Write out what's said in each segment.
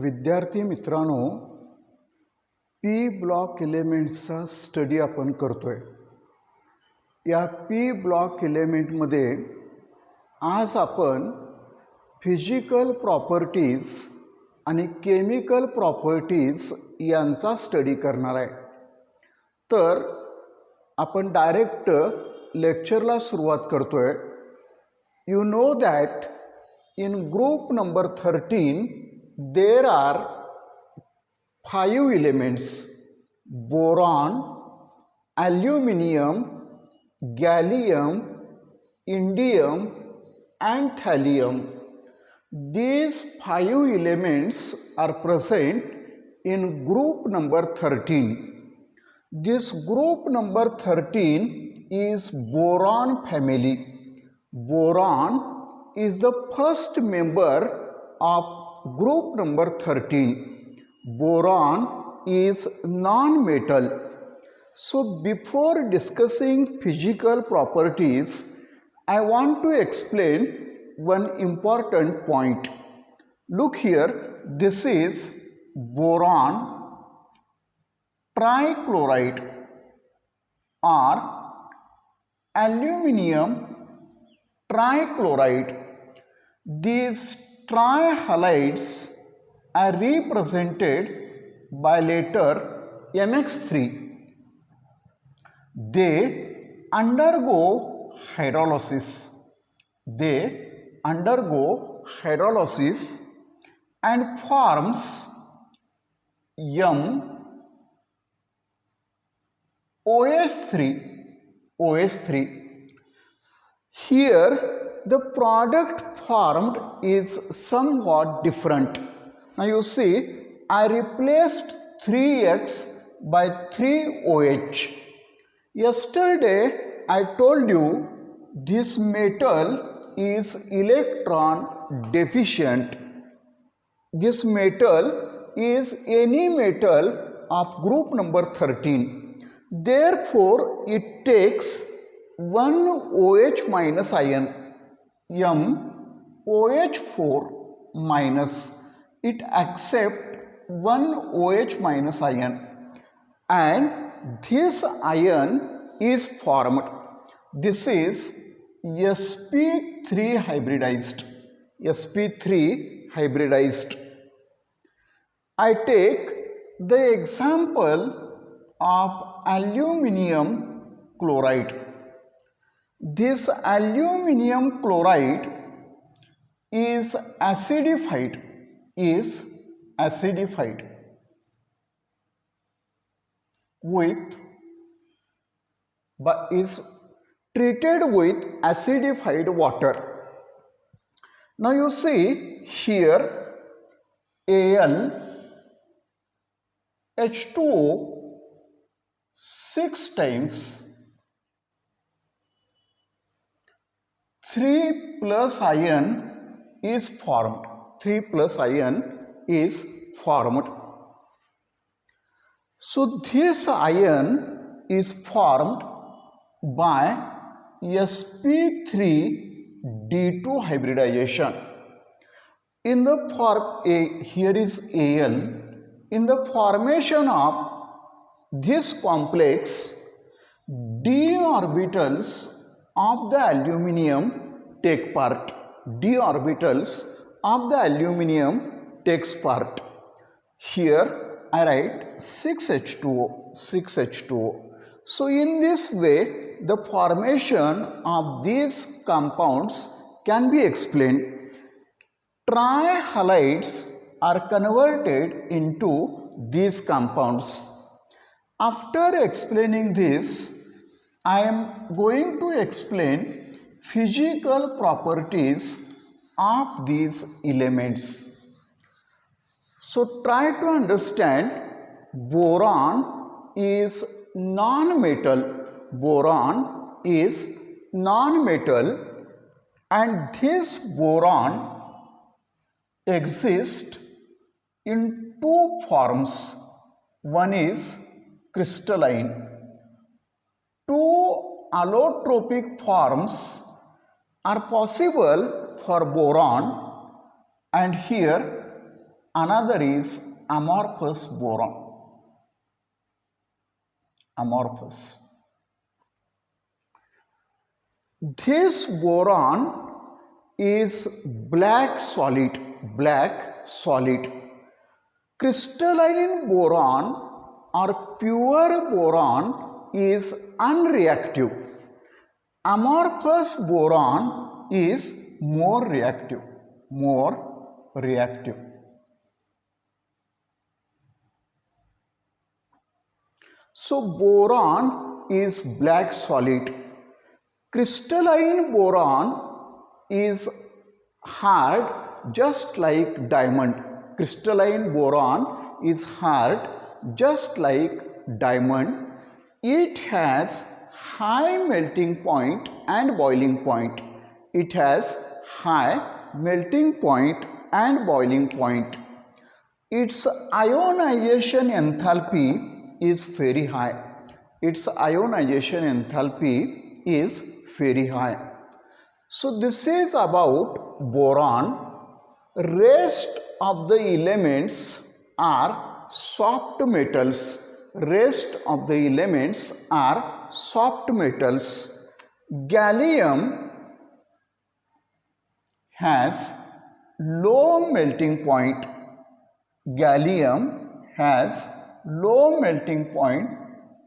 विद्यार्थी मित्रांनो, P block एलिमेंट्सचा study आपण करतोय. या पी ब्लॉक एलिमेंटमध्ये आज आपण फिजिकल प्रॉपर्टीज आणि केमिकल प्रॉपर्टीज यांचा स्टडी करणार आहे. तर आपण डायरेक्ट लेक्चरला सुरुवात करतोय. You know that in group number 13 there are 5 elements: boron, aluminium, gallium, indium and thallium. These 5 elements are present in group number 13. This group number 13 is boron family. Boron is the first member of group number 13. Boron is non-metal. So before discussing physical properties, I want to explain one important point. Look here, this is boron trichloride or aluminium trichloride. These trihalides are represented by letter MX3. They undergo hydrolysis. And forms OH3. Here the product formed is somewhat different. Now you see, I replaced 3X by 3OH. Yesterday I told you this metal is electron deficient. This metal is any metal of group number 13. Therefore it takes one OH minus ion, MOH4 minus. It accepts one OH minus ion and this ion is formed. This is sp3 hybridized. I take the example of aluminium chloride. This aluminium chloride is acidified with is treated with acidified water. Now you see here Al H2O 6 times 3 plus ion is formed. So this ion is formed by sp3d2 hybridization. In the here is Al. In the formation of this complex, d orbitals of the aluminium take part. Takes part. Here I write 6H2O. So in this way the formation of these compounds can be explained. Trihalides are converted into these compounds. After explaining this, I am going to explain physical properties of these elements. So try to understand. Boron is non-metal. And this boron exists in two forms. One is crystalline. Two allotropic forms are possible for boron, and here Another is amorphous boron. Amorphous. This boron is black solid. Crystalline boron or pure boron is unreactive. Amorphous boron is more reactive. So boron is black solid. Crystalline boron is hard, just like diamond. Crystalline boron is hard, just like diamond. It has high melting point and boiling point. Its ionization enthalpy is very high. So this is about boron. Rest of the elements are soft metals. Gallium has low melting point.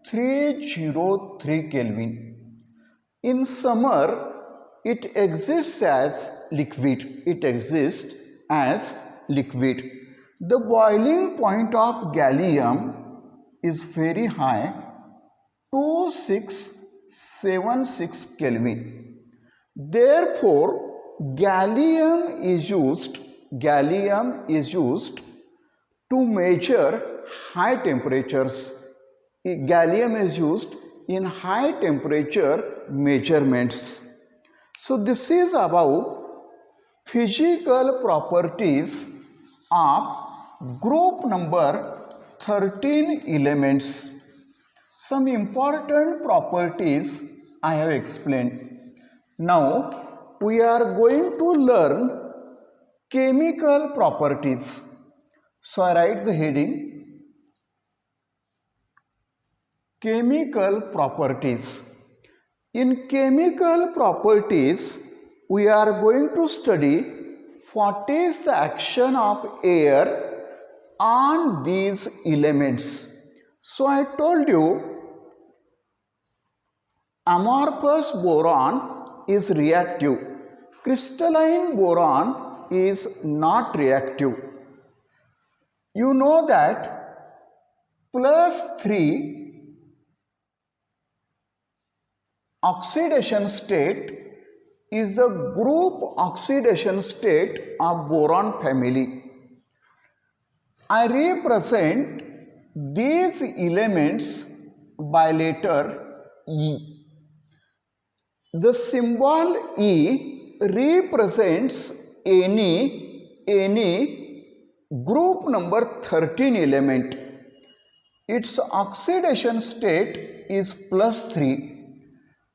303 Kelvin. In summer, it exists as liquid. The boiling point of gallium is very high, 2676 Kelvin. Therefore, gallium is used to measure high temperatures. Gallium is used in high temperature measurements. So this is about physical properties of group number 13 elements. Some important properties I have explained. Now we are going to learn chemical properties. So I write the heading, chemical properties. In chemical properties, we are going to study what is the action of air on these elements. So I told you amorphous boron is reactive. Crystalline boron is not reactive. You know that +3 oxidation state is the group oxidation state of boron family. I represent these elements by letter E. The symbol E represents any group number 13 element. Its oxidation state is +3.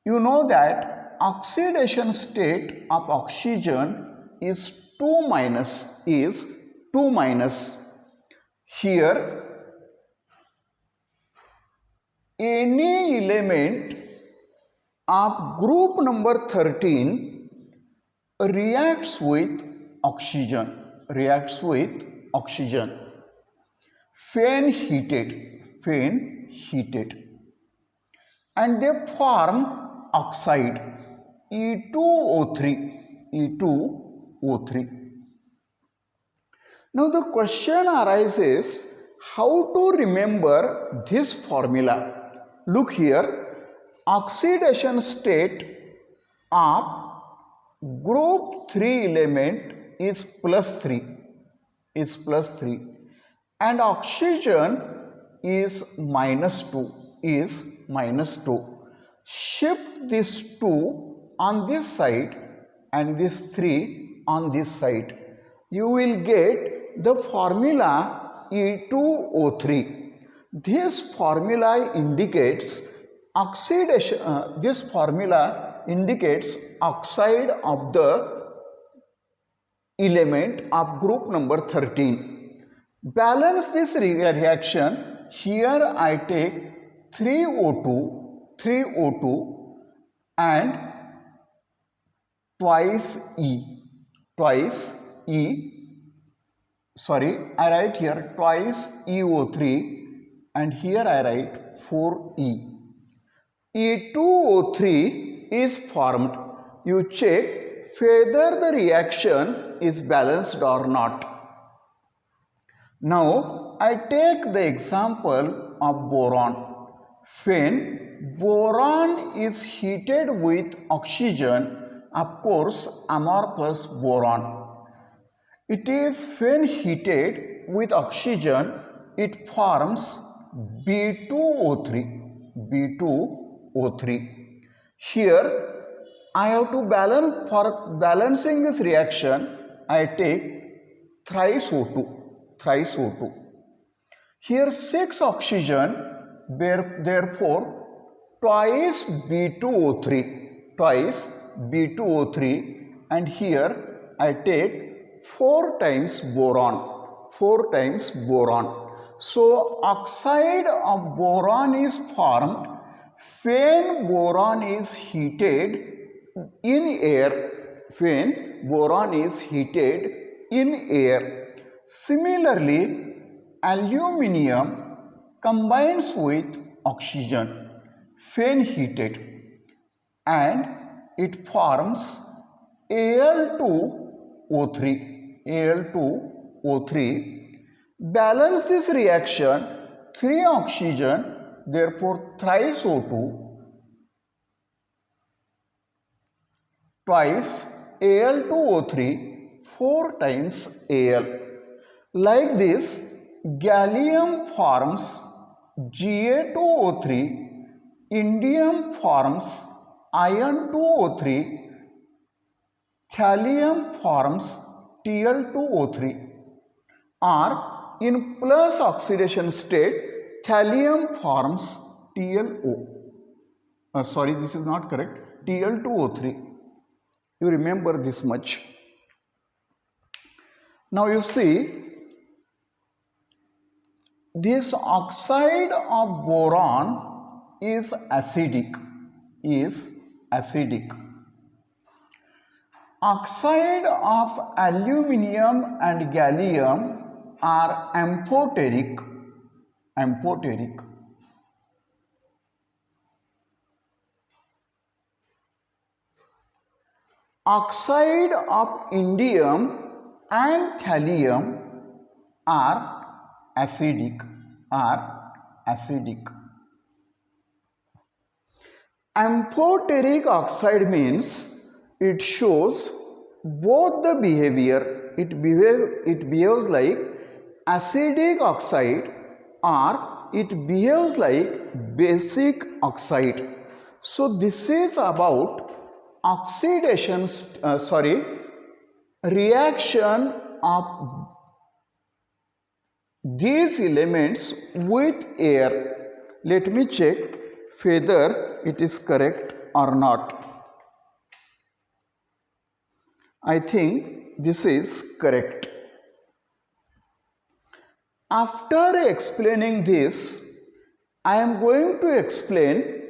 You know that oxidation state of oxygen is 2-. Here, any element of group number 13 reacts with oxygen. When heated, and they form oxide E2O3. Now the question arises, how to remember this formula? Look here, oxidation state of group 3 element is +3 and oxygen is -2. Shift this 2 on this side and this 3 on this side. You will get the formula E2O3. This formula indicates oxidation. This formula indicates oxide of the element of group number 13. Balance this reaction. Here I take 3O2 and twice I write here twice EO3 and here I write 4E. E2O3 is formed. You check whether the reaction is balanced or not. Now I take the example of boron. When boron is heated with oxygen, of course amorphous boron. It is when heated with oxygen, it forms B2O3. Here I have to balance. For balancing this reaction, I take thrice O2. Here 6 oxygen, therefore twice B2O3, and here I take 4 times boron. So oxide of boron is formed when boron is heated in air. Similarly, aluminium combines with oxygen when heated and it forms Al2O3. Balance this reaction, 3 oxygen, therefore thrice O2, twice Al2O3, 4 times Al. Like this, gallium forms Ga2O3, indium forms iron 2O3, thallium forms Tl2O3, or in plus oxidation state, thallium forms TLO. Sorry, this is not correct. Tl2O3. You remember this much. Now you see, this oxide of boron is acidic. Oxide of aluminium and gallium are amphoteric. Oxide of indium and thallium are acidic. Amphoteric oxide means it shows both the behavior. It behaves like acidic oxide or it behaves like basic oxide. So this is about reaction of these elements with air. Let me check whether it is correct or not. I think this is correct. After explaining this, I am going to explain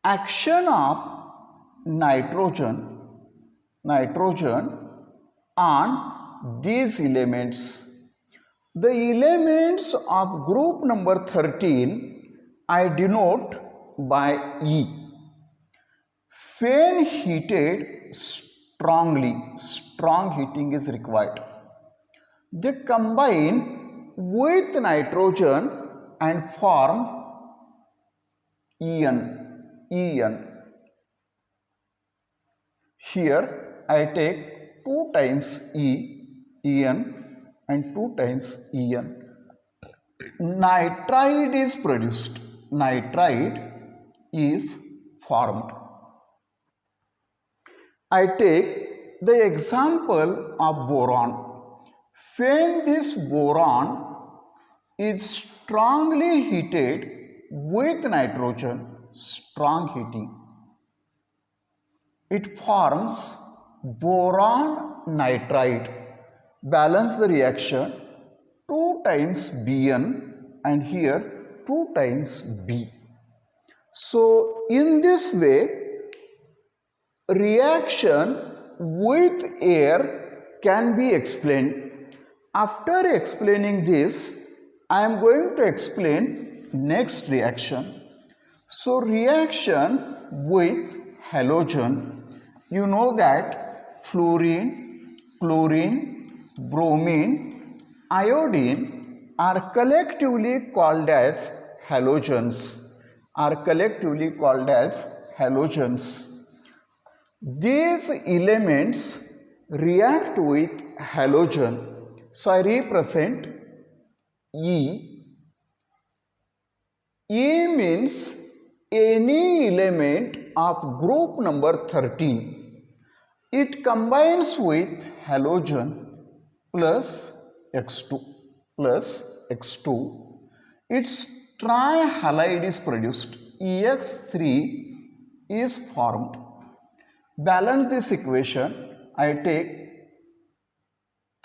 action of nitrogen on these elements. The elements of group number 13 I denote by E. When heated strongly, strong heating is required. They combine with nitrogen and form En. Here I take 2 times En and 2 times En. Nitride is produced. Nitride is formed. I take the example of boron. When this boron is strongly heated with nitrogen, strong heating, it forms boron nitride. Balance the reaction, 2 times Bn and here 2 times B. So in this way, reaction with air can be explained. After explaining this, I am going to explain next reaction. So reaction with halogen, you know that fluorine, chlorine, bromine, iodine are collectively called as halogens. These elements react with halogen. So I represent E. E means any element of group number 13. It combines with halogen plus X2. Its trihalide is produced. EX3 is formed. Balance this equation. I take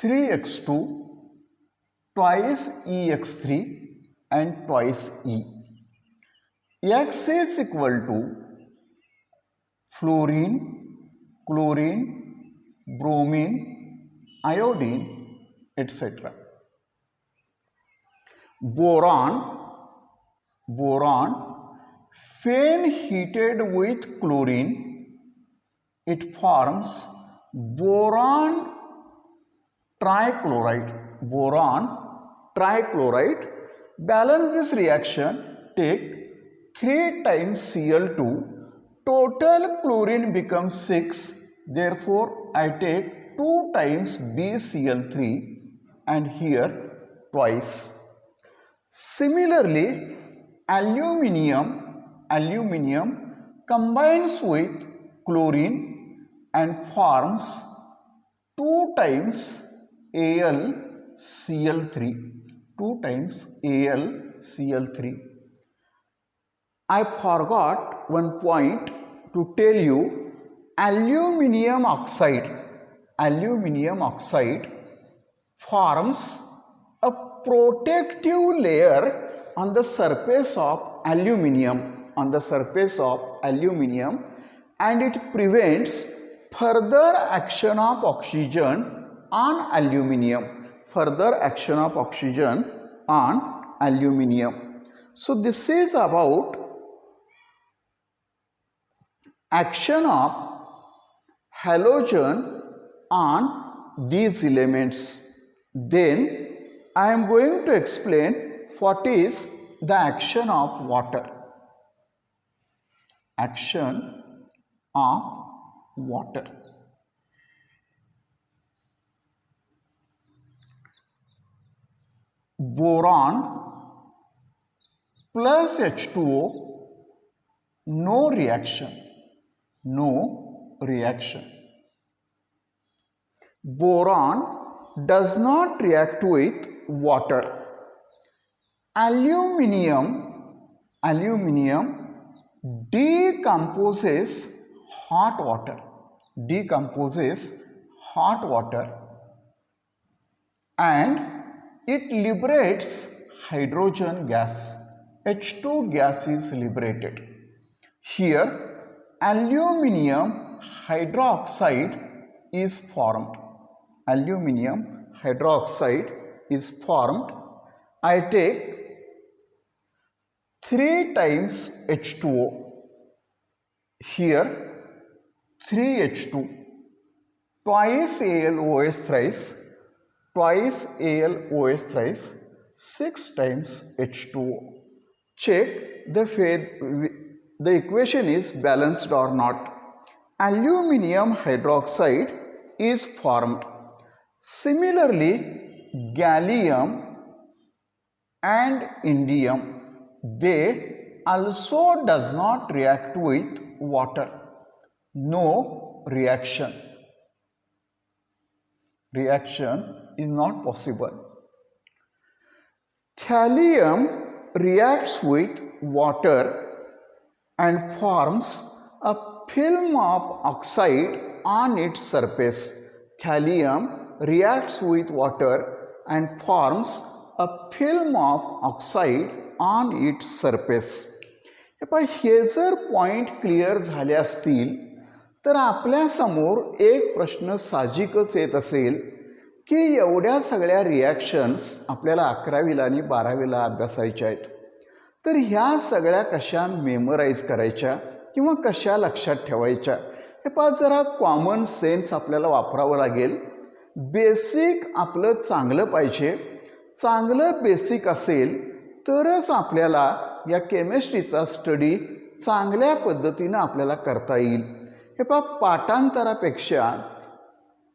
3x2 twice EX3 and twice E. X is equal to fluorine, chlorine, bromine, iodine, etc. Boron, when heated with chlorine, it forms boron trichloride. Balance this reaction, take 3 times Cl2, total chlorine becomes 6, therefore I take 2 times BCl3 and here twice. Similarly, aluminium combines with chlorine and forms 2 times AlCl3. I forgot one point to tell you. Aluminium oxide forms a protective layer on the surface of aluminium and it prevents further action of oxygen on aluminium. So this is about action of halogen on these elements. Then I am going to explain what is the action of water. Boron plus H2O, no reaction. Boron does not react with water. Aluminium decomposes hot water and it liberates hydrogen gas. H2 gas is liberated. Here aluminium hydroxide is formed. I take 3 times H2O. Here 3H2 twice AlOH thrice, 6 times H2O. Check the equation is balanced or not. Aluminium hydroxide is formed. Similarly, gallium and indium, they also does not react with water. No reaction is not possible. Thallium reacts with water and forms a film of oxide on its surface. Thallium reacts with water and forms a film of oxide on its surface. हे जर point clear झाले असतील तर आपल्यासमोर एक प्रश्न साहजिकच येत असेल की एवढ्या सगळ्या रिॲक्शन्स आपल्याला 11वीला आणि 12वीला अभ्यासायच्या आहेत, तर ह्या सगळ्या कशा मेमराईज करायच्या किंवा कशा लक्षात ठेवायच्या? हे पहा, जरा कॉमन सेन्स आपल्याला वापरावं लागेल. बेसिक आपलं चांगलं पाहिजे. चांगलं बेसिक असेल तरच आपल्याला या केमिस्ट्रीचा स्टडी चांगल्या पद्धतीनं आपल्याला करता येईल. हे पहा, पाठांतरापेक्षा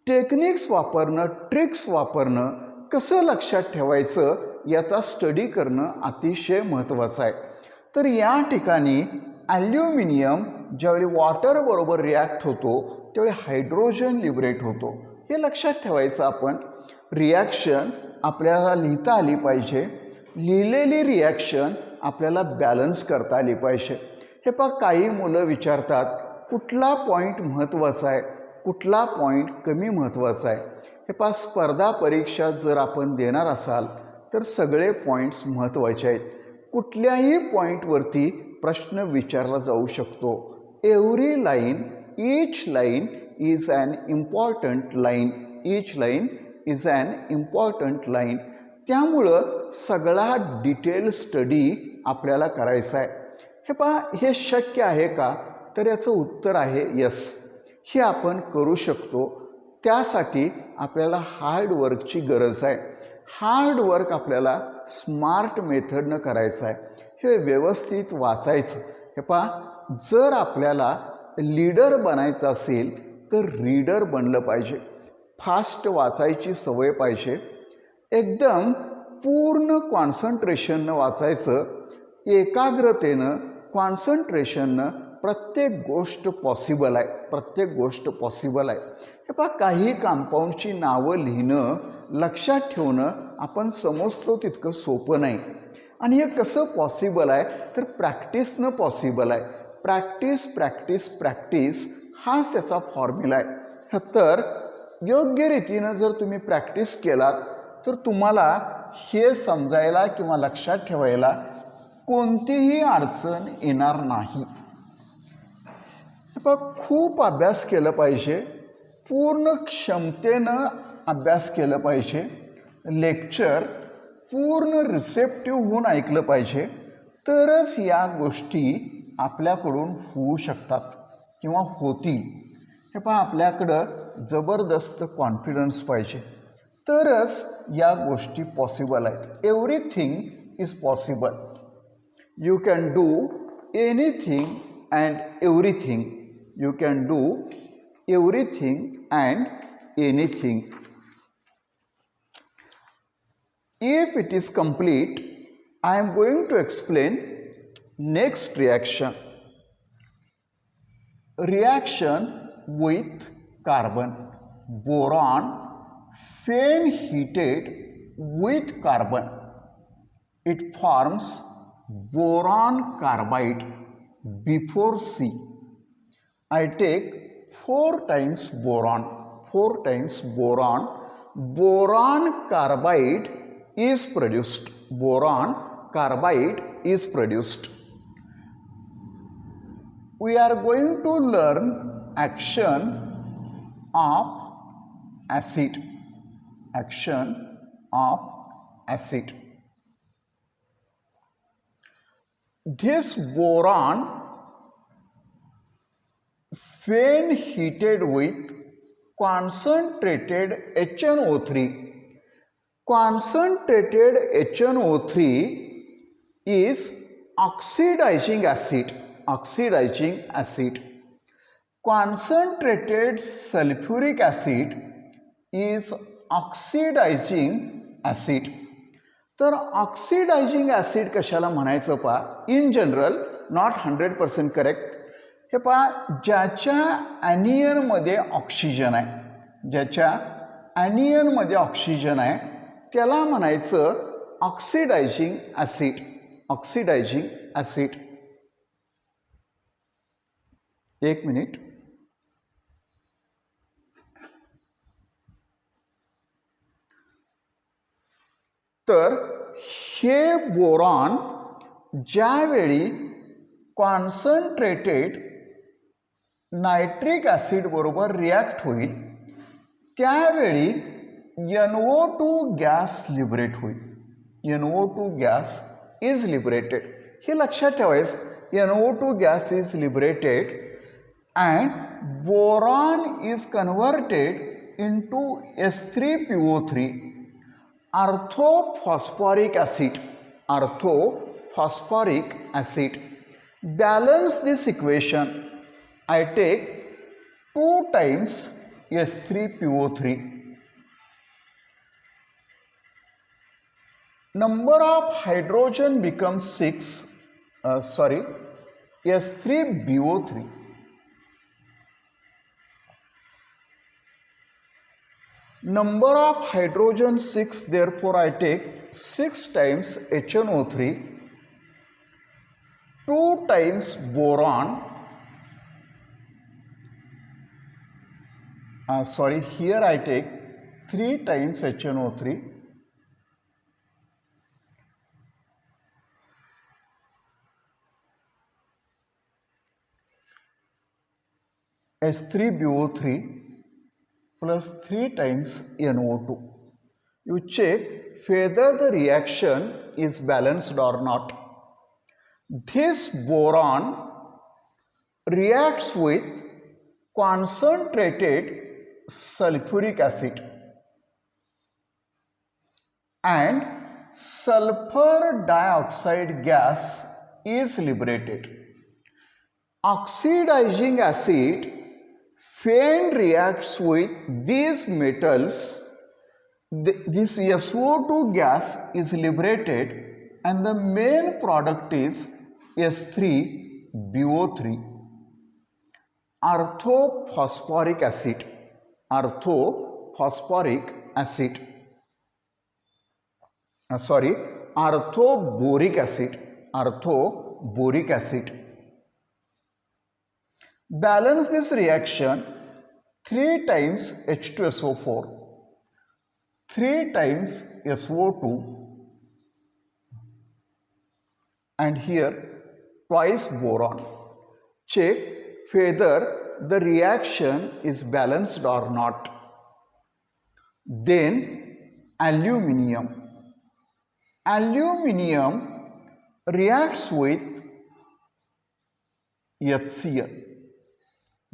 टेक्निक्स वापरणं, ट्रिक्स वापरणं, कसं लक्षात ठेवायचं याचा स्टडी करणं अतिशय महत्त्वाचं आहे. तर या ठिकाणी ॲल्युमिनियम ज्यावेळी वॉटरबरोबर रिॲक्ट होतो त्यावेळी हायड्रोजन लिबरेट होतो. हे लक्षात ठेवायचं आपण. रिॲक्शन आपल्याला लिहिता आली पाहिजे. लिहिलेली रिॲक्शन आपल्याला बॅलन्स करता आली पाहिजे. हे पहा, काही मुलं विचारतात कुठला पॉईंट महत्त्वाचा आहे, कुठला पॉईंट कमी महत्त्वाचा आहे. हे पहा, स्पर्धा परीक्षा जर आपण देणार असाल तर सगळे पॉईंट्स महत्त्वाचे आहेत. कुठल्याही पॉईंटवरती प्रश्न विचारला जाऊ शकतो. Every line, each line is an important line. Each line is an important line. त्यामुळं सगळा डिटेल स्टडी आपल्याला करायचा आहे. हे पहा, हे शक्य आहे का? तर याचं उत्तर आहे यस. हे आपण करू शकतो. त्यासाठी आपल्याला हार्डवर्कची गरज आहे. हार्डवर्क आपल्याला स्मार्ट मेथडनं करायचं आहे. हे व्यवस्थित वाचायचं. हे पहा, जर आपल्याला लीडर बनायचं असेल तर रीडर बनलं पाहिजे. फास्ट वाचायची सवय पाहिजे. एकदम पूर्ण कॉन्सन्ट्रेशननं वाचायचं. एकाग्रतेनं, कॉन्सन्ट्रेशननं प्रत्येक गोष्ट पॉसिबल आहे. प्रत्येक गोष्ट पॉसिबल आहे. हे पहा, काही कंपाऊंडची नावं लिहिणं, लक्षात ठेवणं आपण समजतो तितकं सोपं नाही. आणि हे कसं पॉसिबल आहे? तर प्रॅक्टिसनं पॉसिबल आहे. प्रॅक्टिस प्रॅक्टिस प्रॅक्टिस हाच त्याचा फॉर्म्युला आहे. तर योग्य रीतीनं जर तुम्ही प्रॅक्टिस केलात तर तुम्हाला हे समजायला किंवा लक्षात ठेवायला कोणतीही अडचण येणार नाही. खूप अभ्यास केलं पाहिजे. पूर्ण क्षमतेनं अभ्यास केलं पाहिजे. लेक्चर पूर्ण रिसेप्टिव्ह होऊन ऐकलं पाहिजे. तरच या गोष्टी आपल्याकडून होऊ शकतात किंवा होतील. हे पहा, आपल्याकडं जबरदस्त कॉन्फिडन्स पाहिजे. तरच या गोष्टी पॉसिबल आहेत. Everything is possible. You can do anything and everything. You can do everything and anything. If it is complete, I am going to explain next reaction. Reaction with carbon. Boron when heated with carbon, it forms boron carbide before C. I take 4 times boron. 4 times boron. Boron carbide is produced. Boron carbide is produced. We are going to learn action of acid. Action of acid. This boron, when heated with concentrated HNO3, concentrated HNO3 is oxidizing acid. Oxidizing acid. Concentrated sulfuric acid is oxidizing acid. तर oxidizing acid कशाला म्हणायचं पहा? In general, not 100% correct. हे पहा, ज्याच्या ॲनियनमध्ये oxygen आहे, ज्याच्या ॲनियनमध्ये oxygen आहे त्याला म्हणायचं ऑक्सिडायझिंग ॲसिड. Oxidising acid. एक मिनिट. तर हे बोरॉन ज्यावेळी कॉन्सन्ट्रेटेड नायट्रिक ॲसिड बरोबर रिॲक्ट होईल त्यावेळी NO2 गॅस लिबरेट होईल. NO2 gas is liberated. हे लक्षात ठेवायचं. NO2 gas is liberated and boron is converted into S3PO3 orthophosphoric acid. Balance this equation. I take 2 times S3PO3. Number of hydrogen becomes 6. S3BO3. Number of hydrogen 6, therefore I take 6 times HNO3, 2 times boron, here I take 3 times HNO3, S3BO3 plus 3 times NO2. You check whether the reaction is balanced or not. This boron reacts with concentrated sulfuric acid and sulfur dioxide gas is liberated. Oxidizing acid when reacts with these metals, this SO2 gas is liberated and the main product is S3BO3, orthophosphoric acid. Orthoboric acid. Balance this reaction. 3 times H2SO4, 3 times SO2, and here twice boron. Check whether the reaction is balanced or not. Then aluminium. Aluminium reacts with HCl,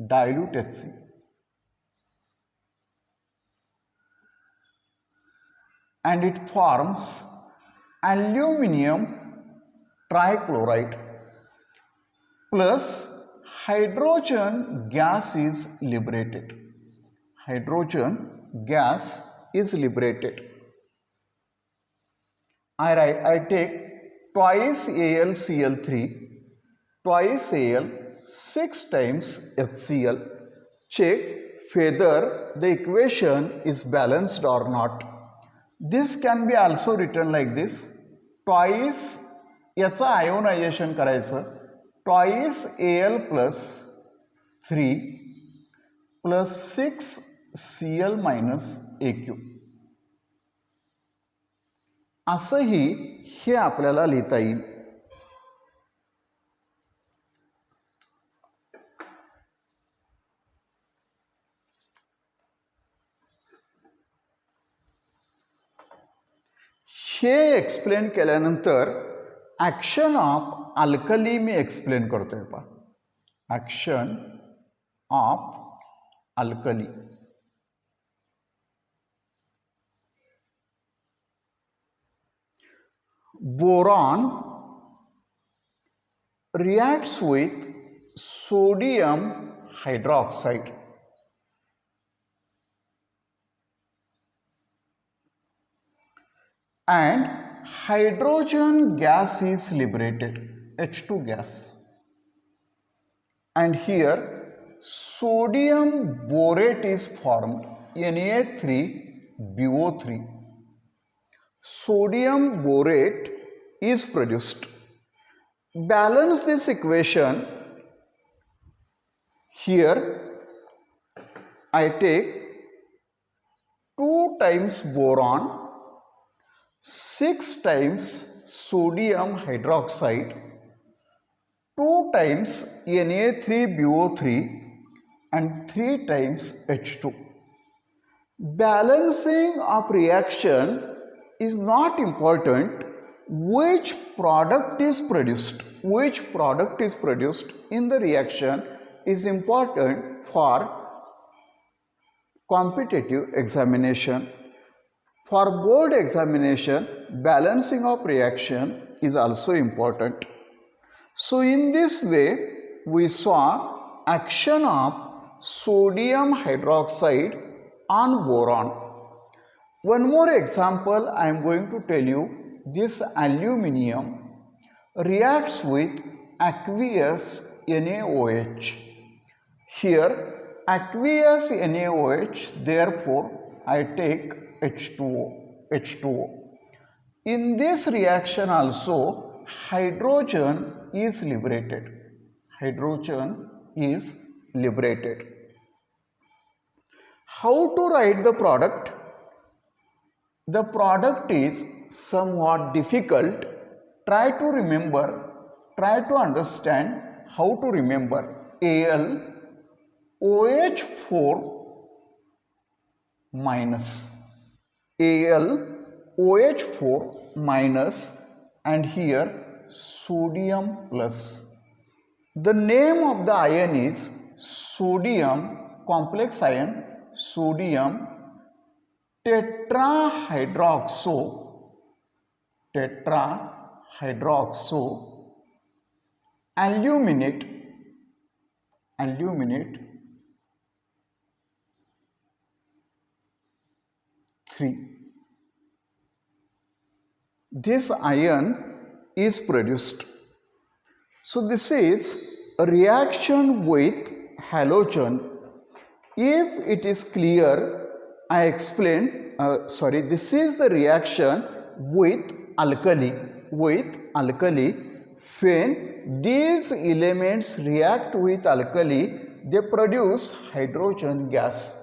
dilute HCl. And it forms aluminium trichloride plus hydrogen gas is liberated. I take twice AlCl3, twice Al, 6 times HCl. Check whether the equation is balanced or not. This can be also written like this. Twice याचं ionization करायचं. Twice Al plus 3 plus 6 Cl minus Aq. असंही हे आपल्याला लिहिता येईल. हे explain केल्यानंतर action of alkali me explain करतोय. पहा, action of alkali. Boron reacts with sodium hydroxide and hydrogen gas is liberated, H2 gas, and here sodium borate is formed, Na3BO3. Sodium borate is produced. Balance this equation. Here I take 2 times boron, 6 times sodium hydroxide, 2 times Na3BO3 and 3 times H2. Balancing of reaction is not important which product is produced. Which product is produced in the reaction is important for competitive examination. For board examination, balancing of reaction is also important. So in this way, we saw action of sodium hydroxide on boron. One more example I am going to tell you. This aluminium reacts with aqueous NaOH. Here aqueous NaOH, therefore I take H2O. In this reaction also hydrogen is liberated. Hydrogen is liberated. How to write the product? The product is somewhat difficult. Try to remember, try to understand how to remember. AlOH4 minus, AlOH4 minus, and here sodium plus. The name of the ion is sodium, complex ion, sodium tetrahydroxo aluminate 3. This ion is produced. So this is a reaction with halogen. If it is clear, I explained, this is the reaction with alkali. When these elements react with alkali, they produce hydrogen gas.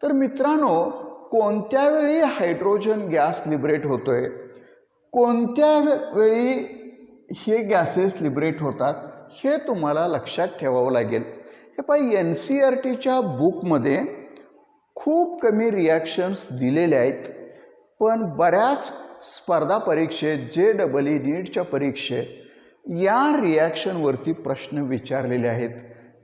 तर मित्रांनो, कोणत्या वेळी hydrogen gas liberate होतोय, कोणत्या वेळी हे gases liberate होतात, हे तुम्हाला लक्षात ठेवावं लागेल. हे पहा, NCERTच्या बुकमध्ये खूप कमी रिॲक्शन्स दिलेले आहेत, पण बऱ्याच स्पर्धा परीक्षेत JEE नीटच्या परीक्षेत या रिॲक्शनवरती प्रश्न विचारलेले आहेत.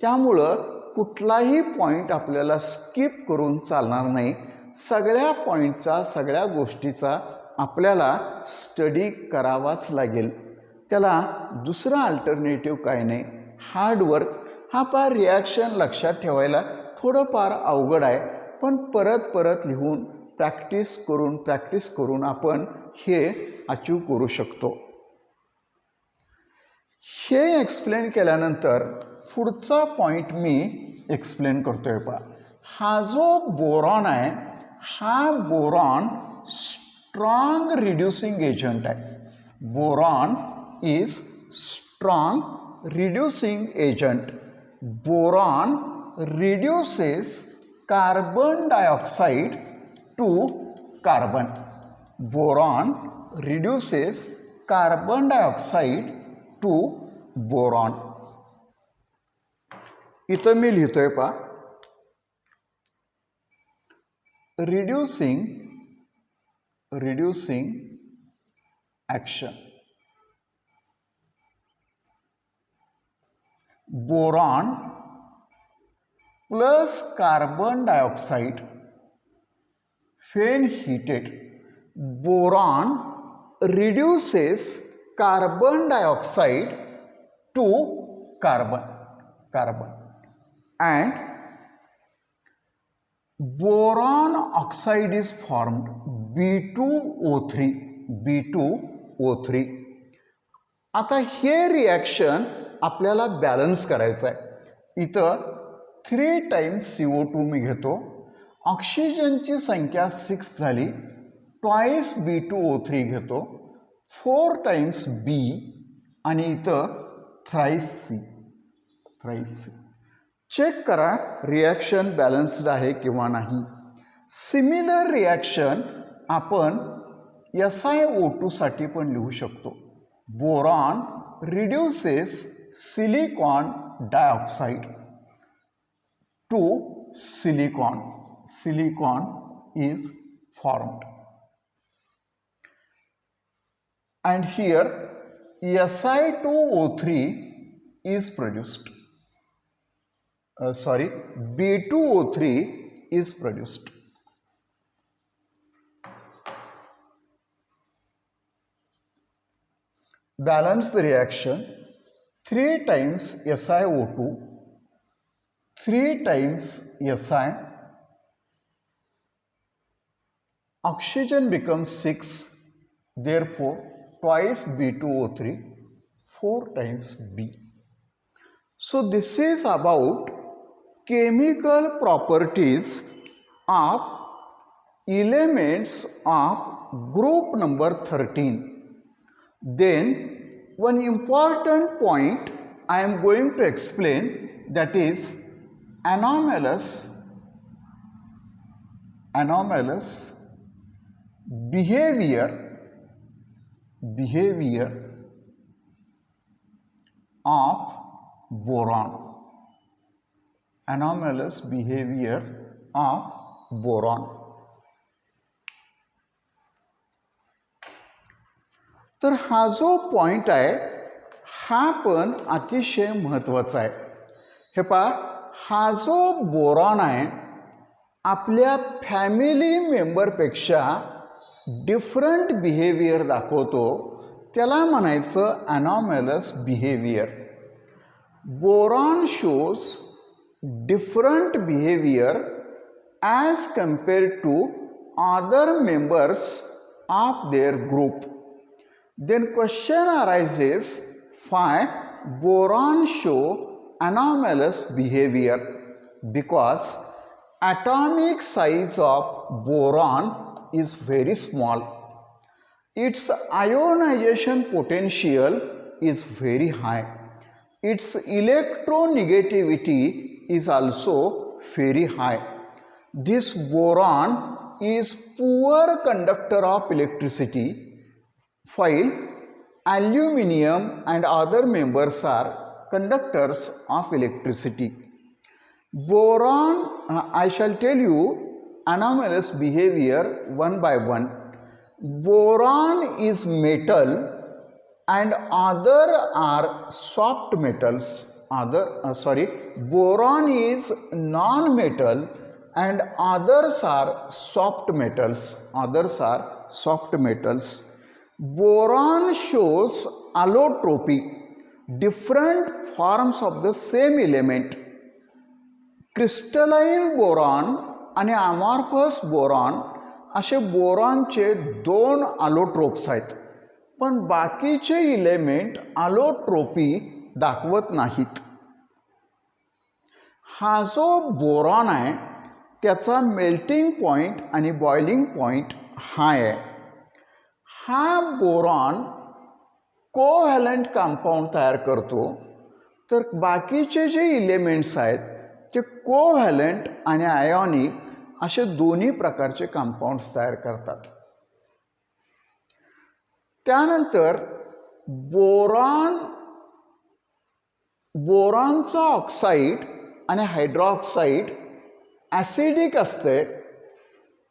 त्यामुळं कुठलाही पॉईंट आपल्याला स्किप करून चालणार नाही. सगळ्या पॉईंटचा, सगळ्या गोष्टीचा आपल्याला स्टडी करावाच लागेल. त्याला दुसरा अल्टरनेटिव्ह काय नाही, हार्डवर्क. हा पार रिॲक्शन लक्षात ठेवायला थोडंफार अवघड आहे, पण परत लिहून प्रॅक्टिस करून आपण हे अचीव करू शकतो. हे एक्सप्लेन केल्यानंतर पुढचा पॉईंट मी एक्सप्लेन करतोय. पहा, हा जो बोरॉन आहे, हा बोरॉन स्ट्रॉंग रिड्यूसिंग एजंट आहे. Boron is strong reducing agent. Boron reduces carbon dioxide to carbon. Boron reduces carbon dioxide to boron. इथं मी लिहितोय पहा, reducing action. Boron plus carbon dioxide when heated. Boron reduces carbon dioxide to carbon and boron oxide is formed, B2O3. आता हे reaction आपल्याला balance करायचं आहे. इथं 3 times CO2 मी घेतो, ऑक्सिजनची संख्या 6 झाली, ट्वाइस B2O3 घेतो, 4 times B आणि इथं थ्राइस C. चेक करा रिॲक्शन बॅलन्स्ड आहे किंवा नाही. सिमिलर रिॲक्शन आपण SiO2 साठी पण लिहू शकतो. Boron reduces silicon dioxide to silicon. Silicon is formed. And here Si2O3 is produced. B2O3 is produced. Balance the reaction. 3 times SiO2, 3 times Si. Oxygen becomes 6, therefore twice B2O3, 4 times B. So this is about chemical properties of elements of group number 13. Then one important point I am going to explain, that is anomalous behavior of boron. Anomalous behavior of boron. तर हा जो point आहे हा पण अतिशय महत्त्वाचा आहे. हे पहा, हा जो बोरॉन आहे आपल्या फॅमिली मेंबरपेक्षा डिफरंट बिहेवियर दाखवतो, त्याला म्हणायचं anomalous behavior. Boron shows different behavior as compared to other members of their group. Then question arises, why boron show anomalous behavior? Because atomic size of boron is very small. Its ionization potential is very high. Its electronegativity is also very high. This boron is poor conductor of electricity, while aluminium and other members are conductors of electricity. Boron, I shall tell you anomalous behavior one by one. Boron is metal and other are soft metals. Boron is non-metal and others are soft metals. Boron shows allotropy, different forms of the same element. Crystalline boron आणि amorphous boron असे बोरॉनचे 2 अलोट्रोप्स आहेत, पण बाकीचे element अलोट्रोपी दाखवत नाहीत. हा जो boron आहे त्याचा मेल्टिंग पॉइंट आणि बॉइलिंग पॉइंट हाय आहे. हा बोरॉन कोव्हॅलंट कंपाऊंड तयार करतो, तर बाकीचे जे इलेमेंट्स आहेत ते कोव्हॅलंट आणि आयोनिक असे दोन्ही प्रकारचे कंपाऊंड्स तयार करतात. त्यानंतर बोरॉनचा ऑक्साईड आणि हायड्रॉक्साईड ॲसिडिक असते.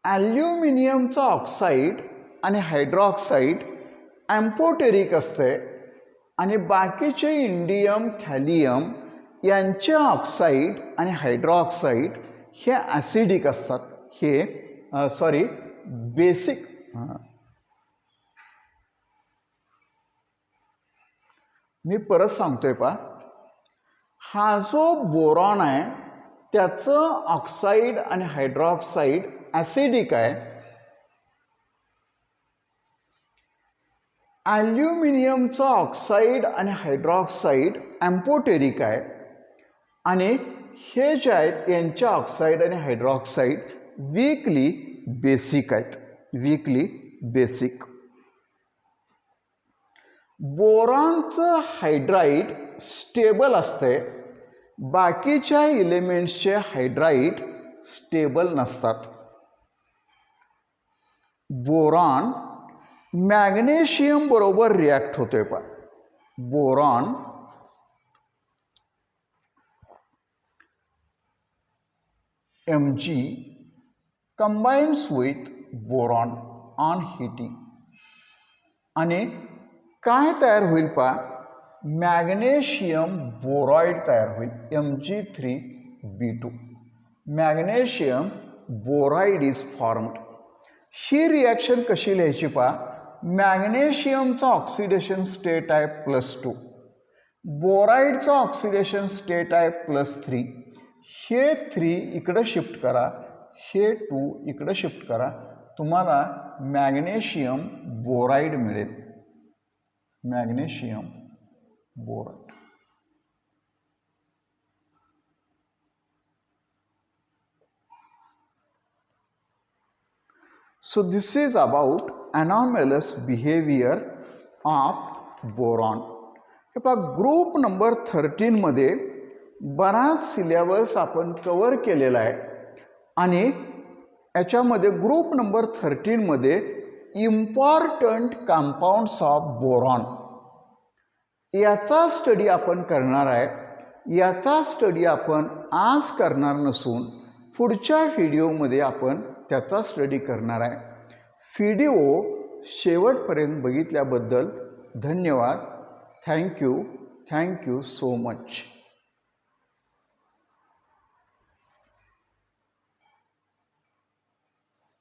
ॲल्युमिनियमचा ऑक्साईड आणि हायड्रॉक्साईड ॲम्फोटेरिक असते आणि बाकीचे इंडियम, थॅलियम यांचे ऑक्साईड आणि हायड्रॉक्साईड हे ॲसिडिक असतात. बेसिक. मी परत सांगतोय पहा, हा जो बोरॉन आहे त्याचं ऑक्साईड आणि हायड्रॉक्साईड ॲसिडिक आहे. ॲल्युमिनियमचा ऑक्साईड आणि हायड्रॉक्साईड ॲम्फोटेरिक आहे आणि हे जे आहेत यांचे ऑक्साईड आणि हायड्रॉक्साईड वीकली बेसिक आहेत. बोरॉनचं हायड्राइड स्टेबल असते, बाकीच्या इलेमेंट्सचे हायड्राइड स्टेबल नसतात. बोरॉन मॅग्नेशियम बरोबर रिॲक्ट होतोय पण boron Mg combines with boron on heating आणि काय तयार होईल पा मॅग्नेशियम बोरॉइड तयार होईल Mg3b2 magnesium boride is formed. He reaction कशी लिहायची पा मॅग्नेशियमचा ऑक्सिडेशन स्टेट आहे +2 बोराइडचा ऑक्सिडेशन स्टेट आहे +3 हे 3 इकडे शिफ्ट करा हे 2 इकडे शिफ्ट करा तुम्हाला मॅग्नेशियम बोराइड मिळेल magnesium boride. So this is about anomalous behavior of boron. हे पहा ग्रुप नंबर 13 मध्ये बराच सिलेबस आपण कव्हर केलेला आहे आणि याच्यामध्ये ग्रुप नंबर 13 मध्ये इम्पॉर्टंट कंपाऊंड्स ऑफ बोरॉन याचा स्टडी आपण करणार आहे. याचा स्टडी आपण आज करणार नसून पुढच्या व्हिडिओमध्ये आपण त्याचा स्टडी करणार आहे. व्हिडिओ शेवटपर्यंत बघितल्याबद्दल धन्यवाद. Thank you so much.